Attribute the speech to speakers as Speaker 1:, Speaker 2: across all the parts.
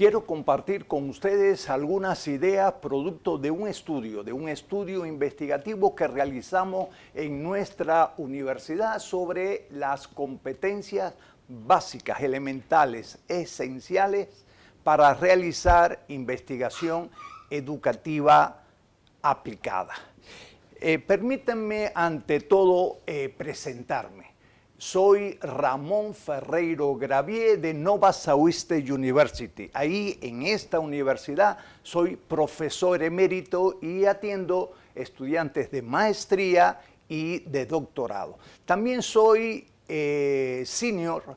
Speaker 1: quiero compartir con ustedes algunas ideas producto de un estudio investigativo que realizamos en nuestra universidad sobre las competencias básicas, elementales, esenciales para realizar investigación educativa aplicada. Permítanme ante todo presentarme. Soy Ramón Ferreiro Gravier de Nova Southeastern University. Ahí en esta universidad soy profesor emérito y atiendo estudiantes de maestría y de doctorado. También soy senior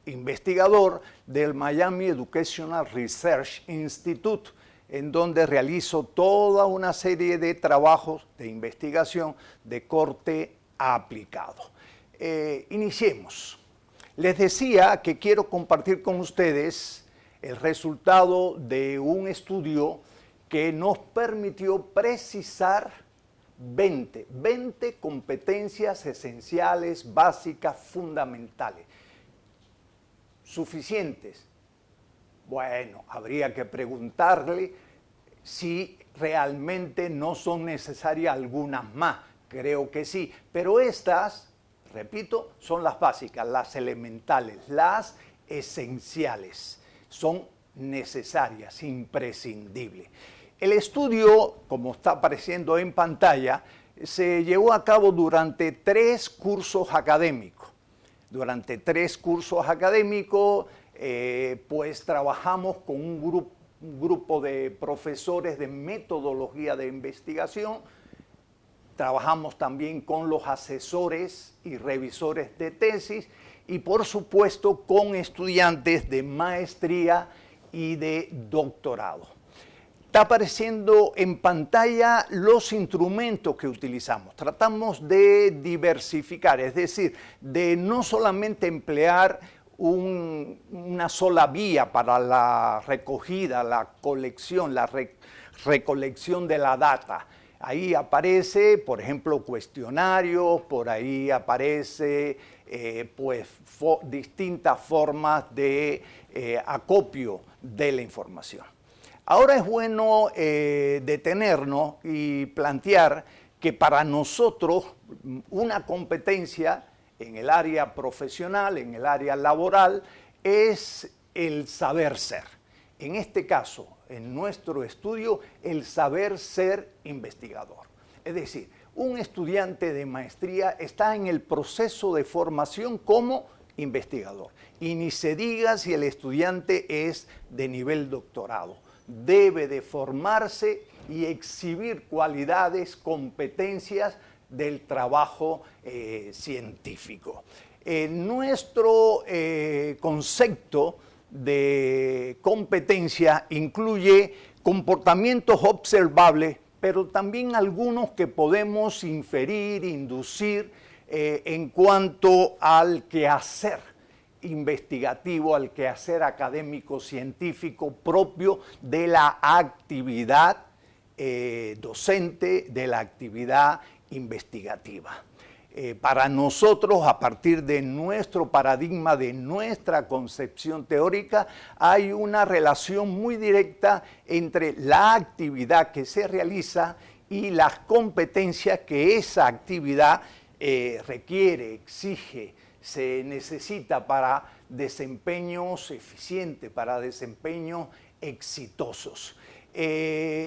Speaker 1: investigador del Miami Educational Research Institute, en donde realizo toda una serie de trabajos de investigación de corte aplicado. Iniciemos. Les decía que quiero compartir con ustedes el resultado de un estudio que nos permitió precisar 20 competencias esenciales, básicas, fundamentales. ¿Suficientes? Bueno, habría que preguntarle si realmente no son necesarias algunas más. Creo que sí, pero estas, repito, son las básicas, las elementales, las esenciales. Son necesarias, imprescindibles. El estudio, como está apareciendo en pantalla, se llevó a cabo durante 3 cursos académicos. Durante 3 cursos académicos, pues trabajamos con un grupo de profesores de metodología de investigación. Trabajamos también con los asesores y revisores de tesis y, por supuesto, con estudiantes de maestría y de doctorado. Está apareciendo en pantalla los instrumentos que utilizamos. Tratamos de diversificar, es decir, de no solamente emplear una sola vía para la recogida, la colección, la recolección de la data. Ahí aparece, por ejemplo, cuestionarios, por ahí aparece distintas formas de acopio de la información. Ahora es bueno detenernos y plantear que para nosotros una competencia en el área profesional, en el área laboral, es el saber ser. En este caso, en nuestro estudio, el saber ser investigador. Es decir, un estudiante de maestría está en el proceso de formación como investigador. Y ni se diga si el estudiante es de nivel doctorado. Debe de formarse y exhibir cualidades, competencias del trabajo científico. Nuestro concepto de competencia incluye comportamientos observables, pero también algunos que podemos inferir, inducir en cuanto al quehacer investigativo, al quehacer académico científico propio de la actividad docente, de la actividad investigativa. Para nosotros, a partir de nuestro paradigma, de nuestra concepción teórica, hay una relación muy directa entre la actividad que se realiza y las competencias que esa actividad requiere, exige, se necesita para desempeños eficientes, para desempeños exitosos.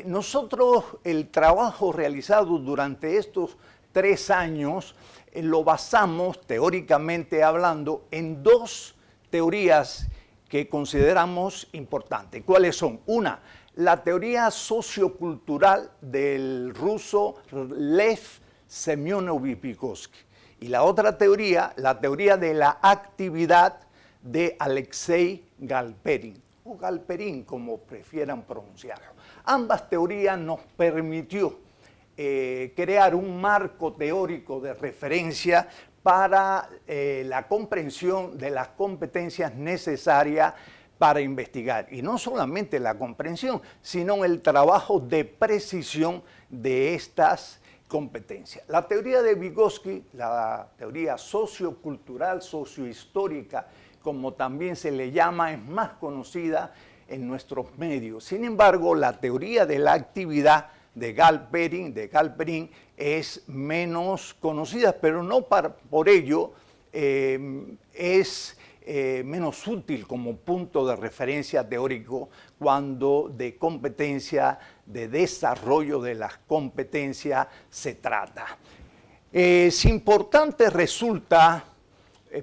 Speaker 1: Nosotros, el trabajo realizado durante estos 3 años, lo basamos, teóricamente hablando, en 2 teorías que consideramos importantes. ¿Cuáles son? Una, la teoría sociocultural del ruso Lev Semyonovich Vygotsky. Y la otra teoría, la teoría de la actividad de Alexei Galperin, o Galperin, como prefieran pronunciarlo. Ambas teorías nos permitió crear un marco teórico de referencia para la comprensión de las competencias necesarias para investigar. Y no solamente la comprensión, sino el trabajo de precisión de estas competencias. La teoría de Vygotsky, la teoría sociocultural, sociohistórica como también se le llama, es más conocida en nuestros medios. Sin embargo, la teoría de la actividad de Galperín es menos conocida, pero no por ello es menos útil como punto de referencia teórico cuando de competencia, de desarrollo de las competencias se trata. Es importante resulta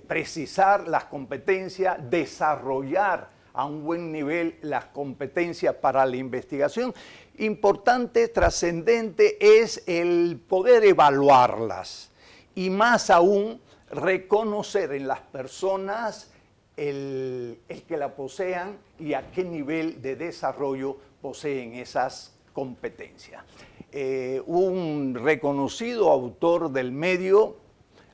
Speaker 1: precisar las competencias, desarrollar a un buen nivel las competencias para la investigación. Importante, trascendente es el poder evaluarlas y más aún reconocer en las personas el que la posean y a qué nivel de desarrollo poseen esas competencias. Un reconocido autor del medio,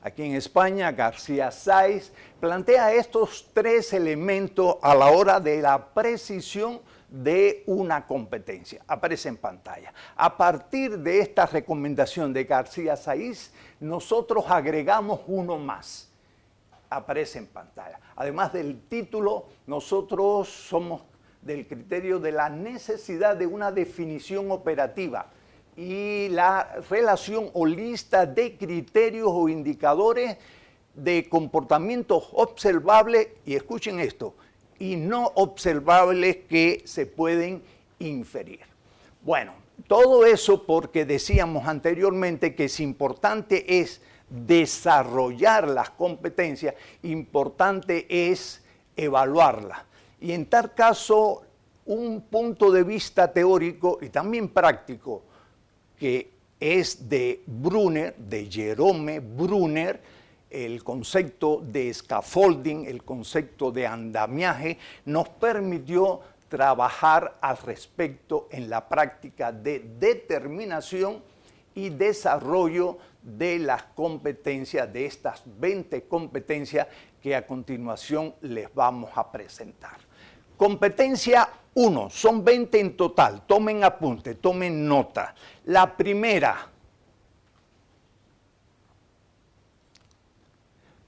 Speaker 1: aquí en España, García Sáiz, plantea estos tres elementos a la hora de la precisión de una competencia. Aparece en pantalla. A partir de esta recomendación de García Sáiz, nosotros agregamos uno más. Aparece en pantalla. Además del título, nosotros somos del criterio de la necesidad de una definición operativa y la relación o lista de criterios o indicadores de comportamientos observables, y escuchen esto, y no observables que se pueden inferir. Bueno, todo eso porque decíamos anteriormente que es importante es desarrollar las competencias, importante es evaluarlas. Y en tal caso, un punto de vista teórico y también práctico, que es de Brunner, de Jerome Brunner, el concepto de scaffolding, el concepto de andamiaje, nos permitió trabajar al respecto en la práctica de determinación y desarrollo de las competencias, de estas 20 competencias que a continuación les vamos a presentar. Competencia 1, son 20 en total, tomen apunte, tomen nota. La primera,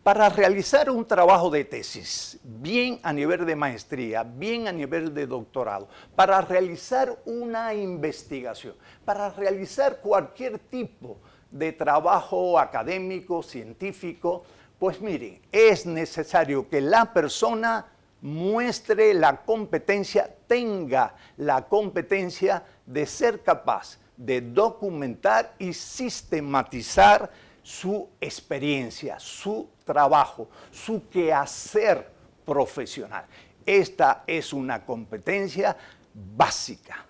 Speaker 1: para realizar un trabajo de tesis, bien a nivel de maestría, bien a nivel de doctorado, para realizar una investigación, para realizar cualquier tipo de trabajo académico, científico, pues miren, es necesario que la persona muestre la competencia, tenga la competencia de ser capaz de documentar y sistematizar su experiencia, su trabajo, su quehacer profesional. Esta es una competencia básica.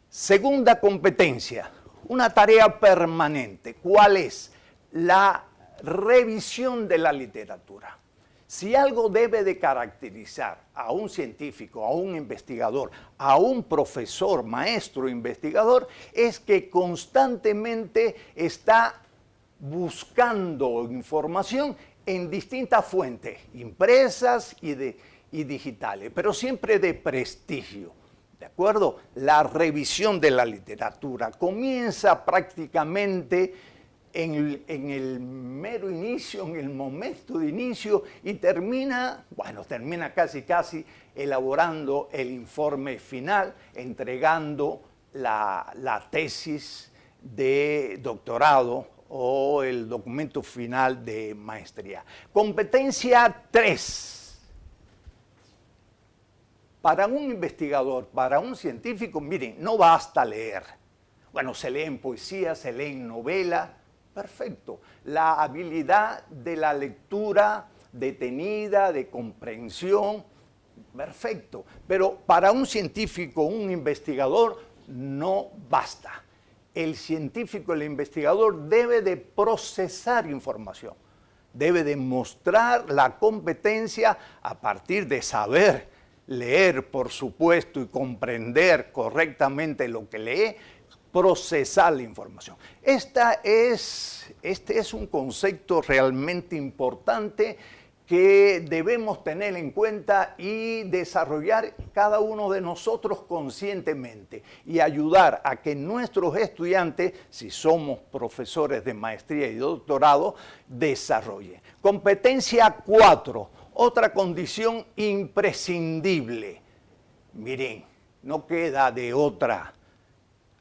Speaker 1: Segunda competencia, una tarea permanente. ¿Cuál es? La revisión de la literatura. Si algo debe de caracterizar a un científico, a un investigador, a un profesor, maestro, investigador, es que constantemente está buscando información en distintas fuentes, impresas y digitales, pero siempre de prestigio. ¿De acuerdo? La revisión de la literatura comienza prácticamente en el mero inicio, en el momento de inicio, y termina casi elaborando el informe final, entregando la tesis de doctorado o el documento final de maestría. Competencia 3. Para un investigador, para un científico, miren, no basta leer. Bueno, se leen poesía, se leen novela. Perfecto. La habilidad de la lectura detenida, de comprensión, perfecto. Pero para un científico, un investigador, no basta. El científico, el investigador debe de procesar información, debe de mostrar la competencia a partir de saber leer, por supuesto, y comprender correctamente lo que lee, procesar la información. Este es un concepto realmente importante que debemos tener en cuenta y desarrollar cada uno de nosotros conscientemente y ayudar a que nuestros estudiantes, si somos profesores de maestría y doctorado, desarrollen. Competencia 4, Otra condición imprescindible. Miren, no queda de otra.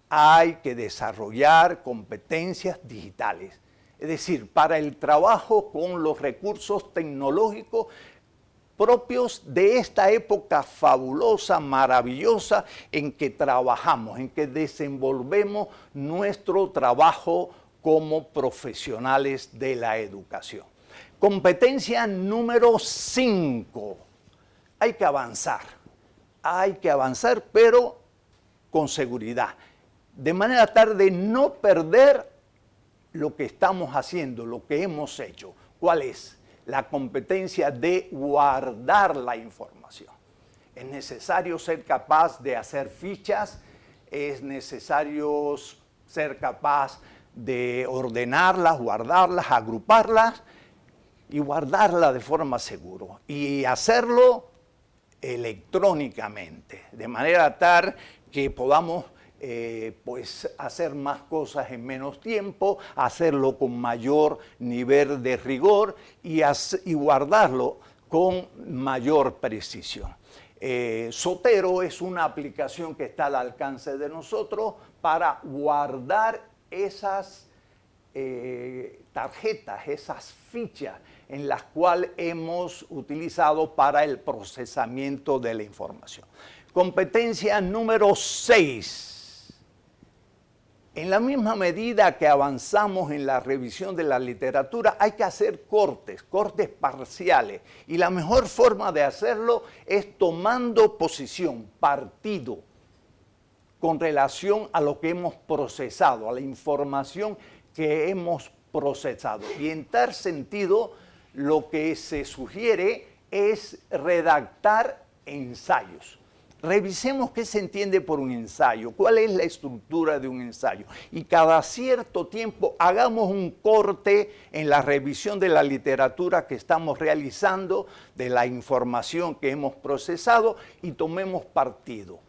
Speaker 1: Hay que desarrollar competencias digitales. Es decir, para el trabajo con los recursos tecnológicos propios de esta época fabulosa, maravillosa, en que trabajamos, en que desenvolvemos nuestro trabajo como profesionales de la educación. Competencia número 5. Hay que avanzar, pero con seguridad, de manera tal de no perder lo que estamos haciendo, lo que hemos hecho. ¿Cuál es? La competencia de guardar la información. Es necesario ser capaz de hacer fichas, es necesario ser capaz de ordenarlas, guardarlas, agruparlas y guardarlas de forma segura. Y hacerlo electrónicamente, de manera tal que podamos pues hacer más cosas en menos tiempo, hacerlo con mayor nivel de rigor y guardarlo con mayor precisión. Zotero es una aplicación que está al alcance de nosotros para guardar esas tarjetas, esas fichas en las cuales hemos utilizado para el procesamiento de la información. Competencia número 6. En la misma medida que avanzamos en la revisión de la literatura, hay que hacer cortes parciales. Y la mejor forma de hacerlo es tomando posición, partido, con relación a lo que hemos procesado, a la información que hemos procesado. Y en tal sentido, lo que se sugiere es redactar ensayos. Revisemos qué se entiende por un ensayo, cuál es la estructura de un ensayo. Y cada cierto tiempo hagamos un corte en la revisión de la literatura que estamos realizando, de la información que hemos procesado y tomemos partido,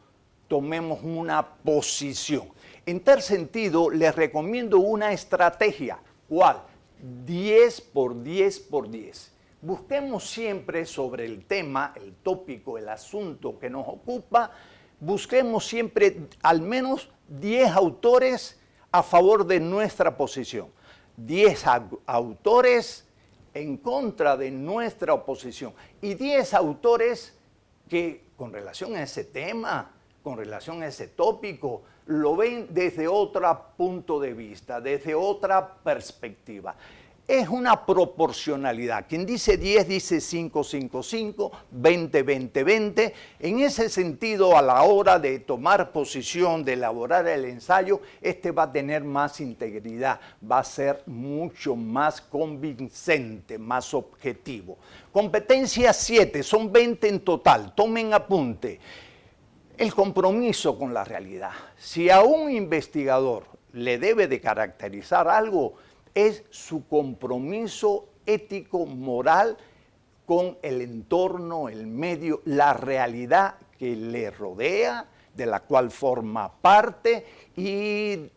Speaker 1: tomemos una posición. En tal sentido, les recomiendo una estrategia. ¿Cuál? 10 por 10 por 10. Busquemos siempre sobre el tema, el tópico, el asunto que nos ocupa, busquemos siempre al menos 10 autores a favor de nuestra posición, 10 autores en contra de nuestra oposición y 10 autores que con relación a ese tema, con relación a ese tópico, lo ven desde otro punto de vista, desde otra perspectiva. Es una proporcionalidad. Quien dice 10 dice 5, 5, 5, 20, 20, 20. En ese sentido, a la hora de tomar posición, de elaborar el ensayo, este va a tener más integridad, va a ser mucho más convincente, más objetivo. Competencia 7, son 20 en total, tomen apunte. El compromiso con la realidad. Si a un investigador le debe de caracterizar algo, es su compromiso ético, moral con el entorno, el medio, la realidad que le rodea, de la cual forma parte y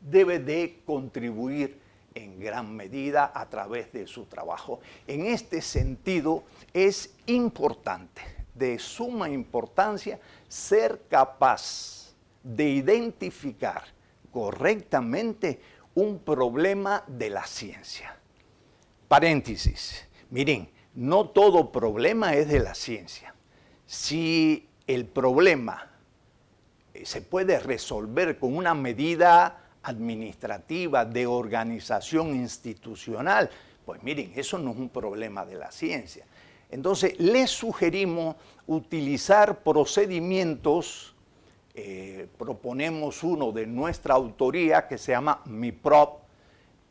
Speaker 1: debe de contribuir en gran medida a través de su trabajo. En este sentido, es importante, de suma importancia, ser capaz de identificar correctamente un problema de la ciencia. Paréntesis. Miren, no todo problema es de la ciencia. Si el problema se puede resolver con una medida administrativa de organización institucional, pues miren, eso no es un problema de la ciencia. Entonces, les sugerimos utilizar procedimientos. Proponemos uno de nuestra autoría que se llama MIPROP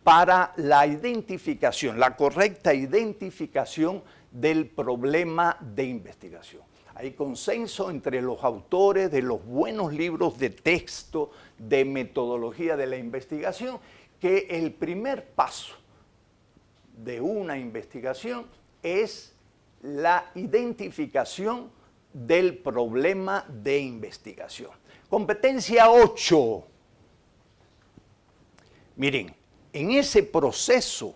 Speaker 1: para la identificación, la correcta identificación del problema de investigación. Hay consenso entre los autores de los buenos libros de texto de metodología de la investigación que el primer paso de una investigación es la identificación del problema de investigación. Competencia 8. Miren, en ese proceso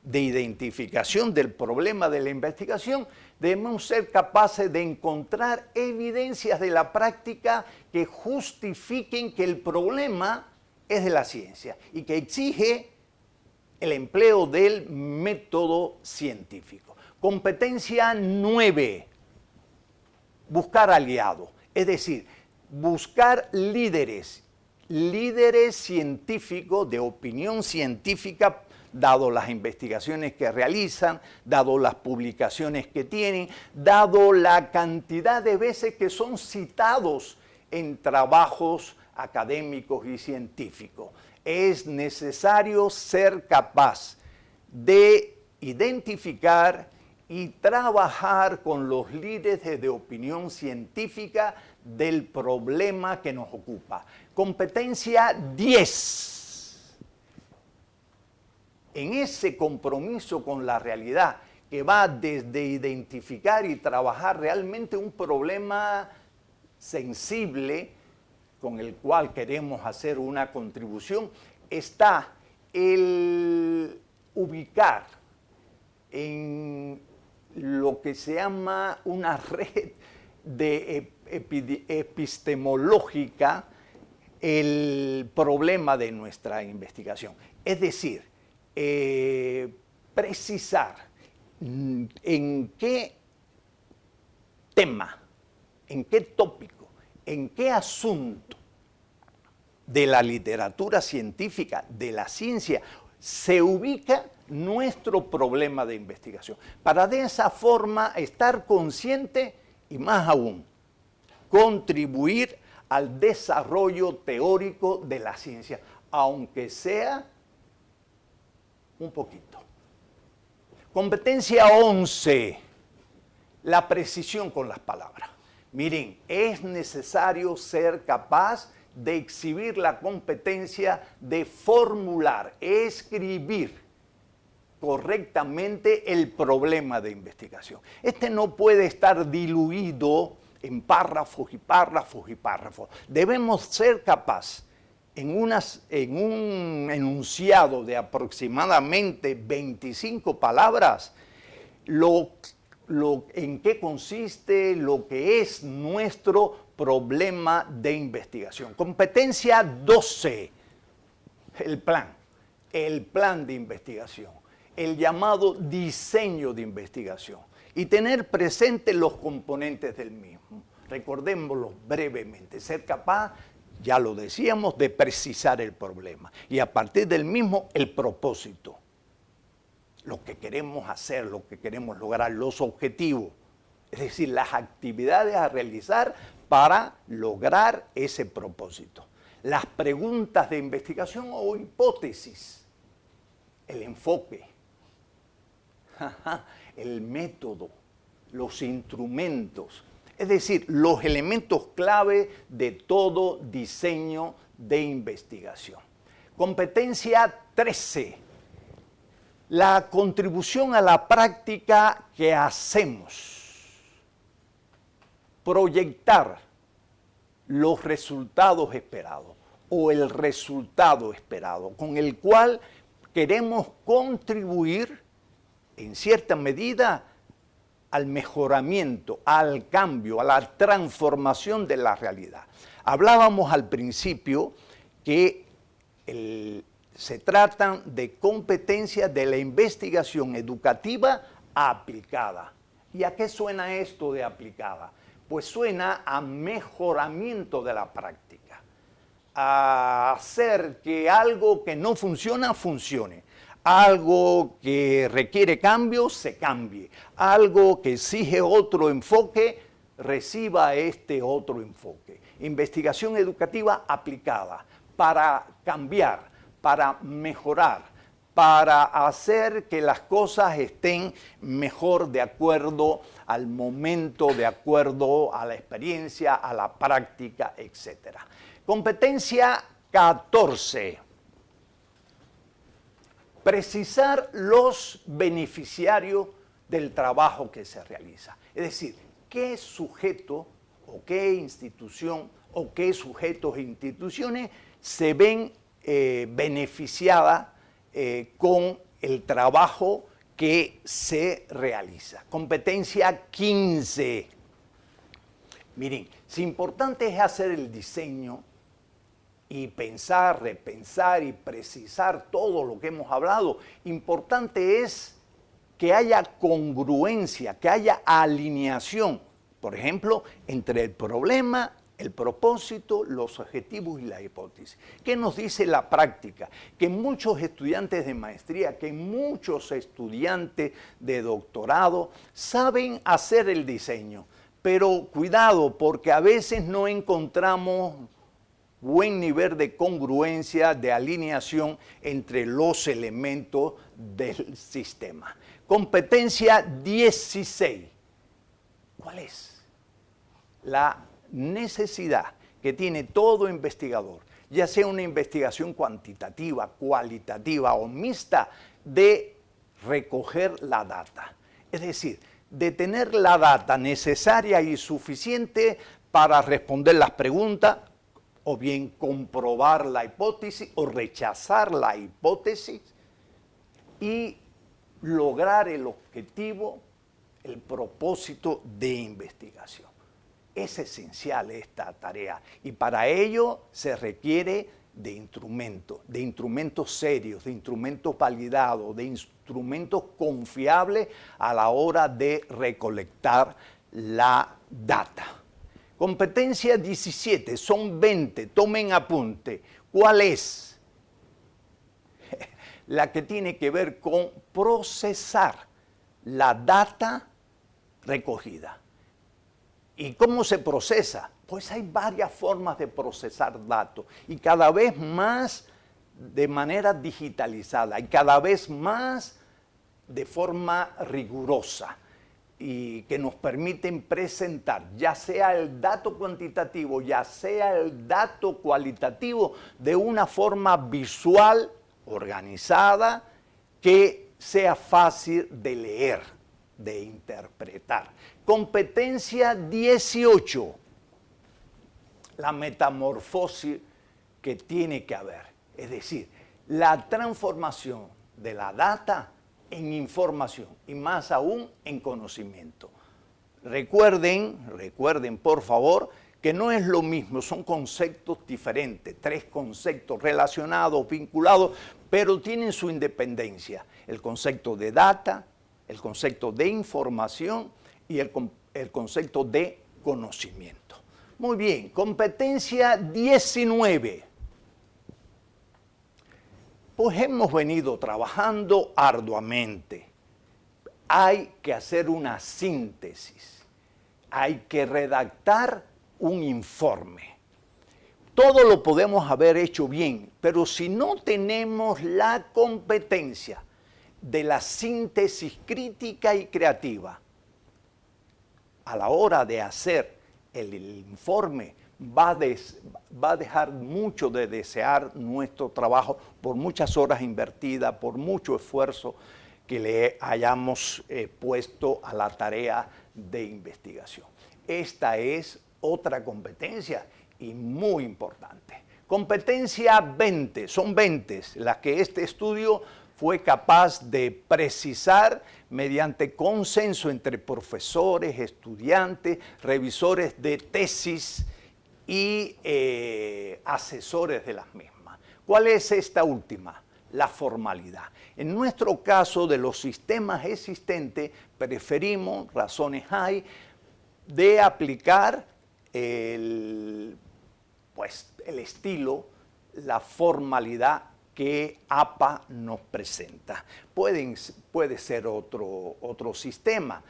Speaker 1: de identificación del problema de la investigación, debemos ser capaces de encontrar evidencias de la práctica que justifiquen que el problema es de la ciencia y que exige el empleo del método científico. Competencia 9, buscar aliados, es decir, buscar líderes científicos de opinión científica, dado las investigaciones que realizan, dado las publicaciones que tienen, dado la cantidad de veces que son citados en trabajos académicos y científicos. Es necesario ser capaz de identificar y trabajar con los líderes de opinión científica del problema que nos ocupa. Competencia 10. En ese compromiso con la realidad que va desde identificar y trabajar realmente un problema sensible con el cual queremos hacer una contribución, está el ubicar en lo que se llama una red de epistemológica el problema de nuestra investigación. Es decir, precisar en qué tema, en qué tópico, en qué asunto de la literatura científica, de la ciencia, se ubica nuestro problema de investigación. Para de esa forma estar consciente y más aún, contribuir al desarrollo teórico de la ciencia, aunque sea un poquito. Competencia 11, la precisión con las palabras. Miren, es necesario ser capaz de exhibir la competencia de formular, escribir correctamente el problema de investigación. Este no puede estar diluido en párrafos y párrafos y párrafos. Debemos ser capaces en un enunciado de aproximadamente 25 palabras, en qué consiste, lo que es nuestro problema de investigación. Competencia 12, el plan de investigación, el llamado diseño de investigación y tener presentes los componentes del mismo. Recordémoslo brevemente, ser capaz, ya lo decíamos, de precisar el problema y a partir del mismo el propósito, lo que queremos hacer, lo que queremos lograr, los objetivos, es decir, las actividades a realizar para lograr ese propósito. Las preguntas de investigación o hipótesis, el enfoque, el método, los instrumentos, es decir, los elementos clave de todo diseño de investigación. Competencia 13, la contribución a la práctica que hacemos. Proyectar los resultados esperados o el resultado esperado con el cual queremos contribuir en cierta medida al mejoramiento, al cambio, a la transformación de la realidad. Hablábamos al principio que se tratan de competencias de la investigación educativa aplicada. ¿Y a qué suena esto de aplicada? Pues suena a mejoramiento de la práctica, a hacer que algo que no funciona, funcione. Algo que requiere cambio, se cambie. Algo que exige otro enfoque, reciba este otro enfoque. Investigación educativa aplicada para cambiar, para mejorar, para hacer que las cosas estén mejor de acuerdo al momento, de acuerdo a la experiencia, a la práctica, etc. Competencia 14. Precisar los beneficiarios del trabajo que se realiza. Es decir, qué sujeto o qué institución o qué sujetos e instituciones se ven beneficiadas con el trabajo que se realiza. Competencia 15. Miren, si importante es hacer el diseño y pensar, repensar y precisar todo lo que hemos hablado, importante es que haya congruencia, que haya alineación, por ejemplo, entre el problema, el propósito, los objetivos y la hipótesis. ¿Qué nos dice la práctica? Que muchos estudiantes de maestría, que muchos estudiantes de doctorado saben hacer el diseño, pero cuidado, porque a veces no encontramos buen nivel de congruencia, de alineación entre los elementos del sistema. Competencia 16. ¿Cuál es? La necesidad que tiene todo investigador, ya sea una investigación cuantitativa, cualitativa o mixta, de recoger la data. Es decir, de tener la data necesaria y suficiente para responder las preguntas, o bien comprobar la hipótesis o rechazar la hipótesis y lograr el objetivo, el propósito de investigación. Es esencial esta tarea y para ello se requiere de instrumentos serios, de instrumentos validados, de instrumentos confiables a la hora de recolectar la data. Competencia 17, son 20, tomen apunte. ¿Cuál es? La que tiene que ver con procesar la data recogida. ¿Y cómo se procesa? Pues hay varias formas de procesar datos y cada vez más de manera digitalizada y cada vez más de forma rigurosa y que nos permiten presentar ya sea el dato cuantitativo, ya sea el dato cualitativo de una forma visual, organizada, que sea fácil de leer, de interpretar. Competencia 18, la metamorfosis que tiene que haber, es decir, la transformación de la data en información y más aún en conocimiento. Recuerden por favor que no es lo mismo, son conceptos diferentes, 3 conceptos relacionados, vinculados, pero tienen su independencia. El concepto de data, el concepto de información y el concepto de conocimiento. Muy bien, competencia 19. Pues hemos venido trabajando arduamente. Hay que hacer una síntesis, hay que redactar un informe. Todo lo podemos haber hecho bien, pero si no tenemos la competencia de la síntesis crítica y creativa, a la hora de hacer el informe, va a dejar mucho de desear nuestro trabajo por muchas horas invertidas, por mucho esfuerzo que le hayamos puesto a la tarea de investigación. Esta es otra competencia y muy importante. Competencia 20, son 20 las que este estudio fue capaz de precisar mediante consenso entre profesores, estudiantes, revisores de tesis y asesores de las mismas. ¿Cuál es esta última? La formalidad. En nuestro caso, de los sistemas existentes, preferimos, razones hay, de aplicar el estilo, la formalidad que APA nos presenta. Puede ser otro sistema,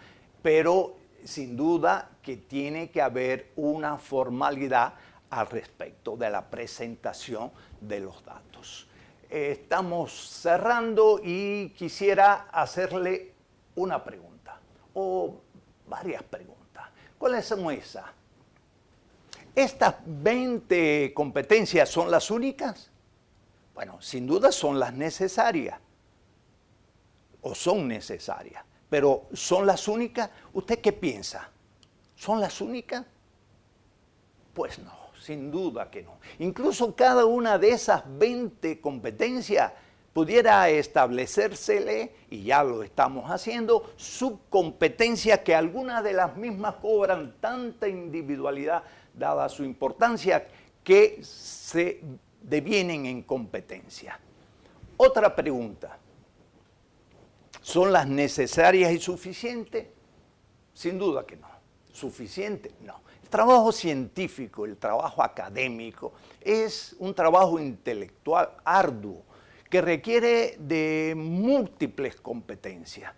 Speaker 1: pero sin duda que tiene que haber una formalidad al respecto de la presentación de los datos. Estamos cerrando y quisiera hacerle una pregunta o varias preguntas. ¿Cuáles son esas? ¿Estas 20 competencias son las únicas? Bueno, sin duda son las necesarias o son necesarias, pero ¿son las únicas? ¿Usted qué piensa? ¿Son las únicas? Pues no, sin duda que no. Incluso cada una de esas 20 competencias pudiera establecérsele, y ya lo estamos haciendo, subcompetencias que algunas de las mismas cobran tanta individualidad, dada su importancia, que se devienen en competencia. Otra pregunta, ¿son las necesarias y suficientes? Sin duda que no. ¿Suficiente? No. El trabajo científico, el trabajo académico, es un trabajo intelectual arduo que requiere de múltiples competencias.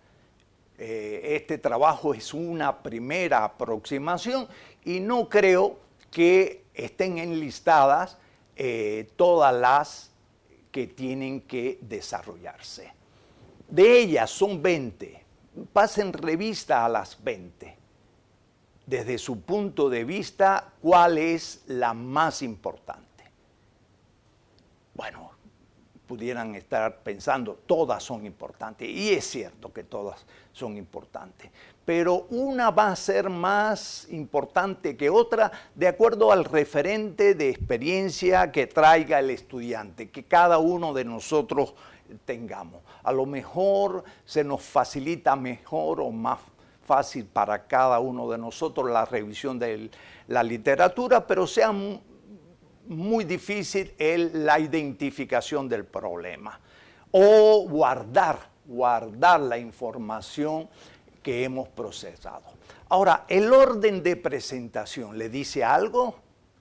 Speaker 1: Este trabajo es una primera aproximación y no creo que estén enlistadas todas las que tienen que desarrollarse. De ellas son 20. Pasen revista a las 20. Desde su punto de vista, ¿cuál es la más importante? Bueno, pudieran estar pensando, todas son importantes, y es cierto que todas son importantes, pero una va a ser más importante que otra de acuerdo al referente de experiencia que traiga el estudiante, que cada uno de nosotros tengamos. A lo mejor se nos facilita mejor o más fácil para cada uno de nosotros la revisión de la literatura, pero sea muy difícil la identificación del problema o guardar la información que hemos procesado. Ahora, el orden de presentación, ¿le dice algo?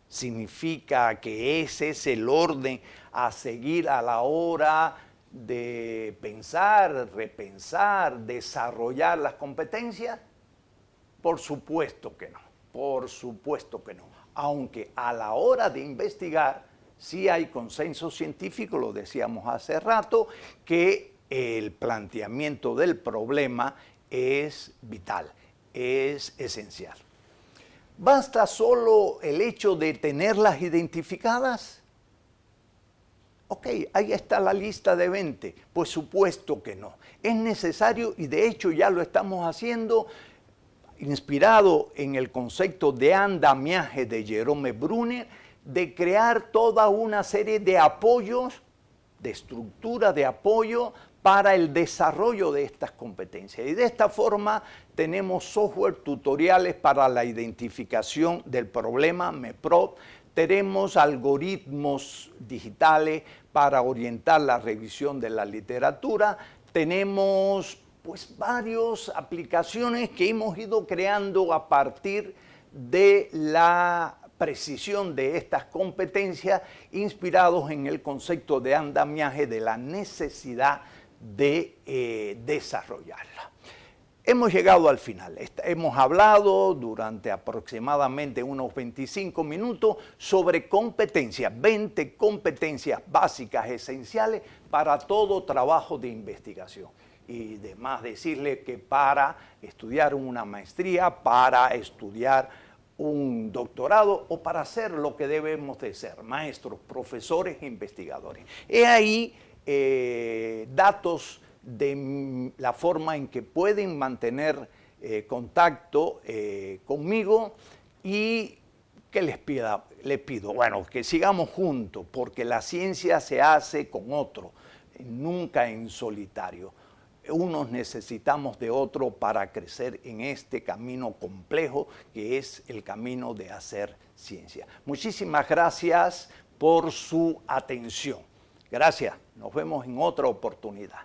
Speaker 1: ¿Significa que ese es el orden a seguir a la hora de pensar, repensar, desarrollar las competencias? Por supuesto que no, por supuesto que no. Aunque a la hora de investigar sí hay consenso científico, lo decíamos hace rato, que el planteamiento del problema es vital, es esencial. ¿Basta solo el hecho de tenerlas identificadas? Ok, ahí está la lista de 20. Pues supuesto que no. Es necesario, y de hecho ya lo estamos haciendo, inspirado en el concepto de andamiaje de Jerome Bruner, de crear toda una serie de apoyos, de estructura de apoyo para el desarrollo de estas competencias. Y de esta forma tenemos software tutoriales para la identificación del problema, MEPROD, tenemos algoritmos digitales para orientar la revisión de la literatura, tenemos pues varias aplicaciones que hemos ido creando a partir de la precisión de estas competencias, inspirados en el concepto de andamiaje de la necesidad de desarrollarla. Hemos llegado al final. Hemos hablado durante aproximadamente unos 25 minutos sobre competencias, 20 competencias básicas esenciales para todo trabajo de investigación. Y además decirle que para estudiar una maestría, para estudiar un doctorado o para hacer lo que debemos de ser, maestros, profesores e investigadores. He ahí datos de la forma en que pueden mantener contacto conmigo y que les pido, bueno, que sigamos juntos, porque la ciencia se hace con otro, nunca en solitario. Unos necesitamos de otro para crecer en este camino complejo que es el camino de hacer ciencia. Muchísimas gracias por su atención. Gracias. Nos vemos en otra oportunidad.